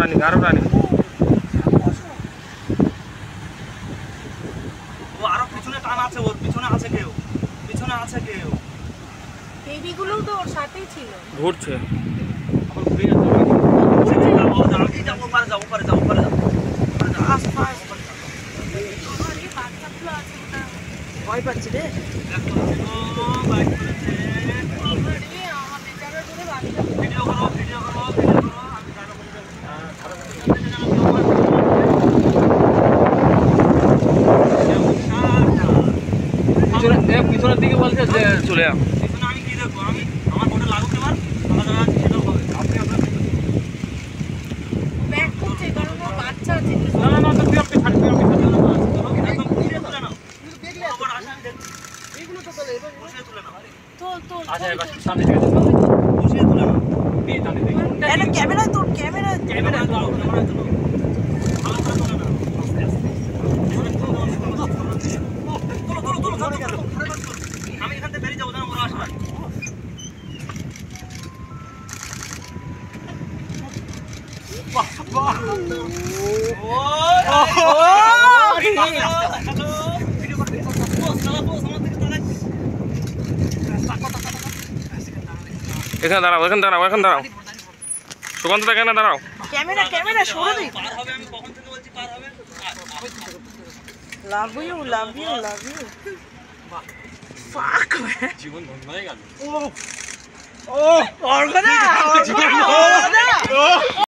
Running আরো running. ও আরো পিছনে টান আছে, ওর পিছনে আছে কেউ, পিছনে আছে কেউ। বেবিগুলোও তো ওর সাথেই ছিল। ঘুরছে আবার ঘুরে যাচ্ছে। আমি যাবো, পারে যাবো, পারে যাবো, পারে যাবো, বাচ্চাগুলো আছে ওটা ভয় পাচ্ছি রে। বাইক করেছে। আমার বেচারা করে বাচ্চা ভিডিও করো, ভিডিও করো, ভিডিও করো। আমি জানো পিছনের দিকে বলছে যে চলে যাও। পিছনে আমি কি দেখবো? আমি আমার বোর্ডে লাগুক এবার, আমার জায়গা সেটাও হবে। আপনি আপনার ব্যাক করছে কারণ ওর বাচ্চা আছে। না না না, তুই আপনি ছাড়, তুই আপনি ছাড়। একদম বসিয়ে তুলে নাও। আবার আসে আমি দেখছি। এইগুলো তো তাহলে এবার বসিয়ে তুলে নাও। তোল তোল আচ্ছা এবার সামনে দিকে যাও। বসিয়ে তুলে নাও। এই সামনে দিকে। এটা ক্যামেরায় তোর ক্যামেরা ক্যামেরায় তুলো, ক্যামেরায় তুলো। ভালো করে তুলে নাও। আস্তে আস্তে। তুলো, তুলো, তুলো, তুলো, তুলো। আমি এখান থেকে বেরিয়ে যাবো, যেন ওরা আসে না। বাহ, বাহ। এখানে দাঁড়াও, এখানে দাঁড়াও, এখানে দাঁড়াও। সুকান্ত এখানে দাঁড়াও। ক্যামেরা সরে দে। পার হবে, আমি কখন থেকে বলছি পার হবে। Love you love you love you. ফাক জীবন ধন্য হয়ে গেল। ও অর্গনা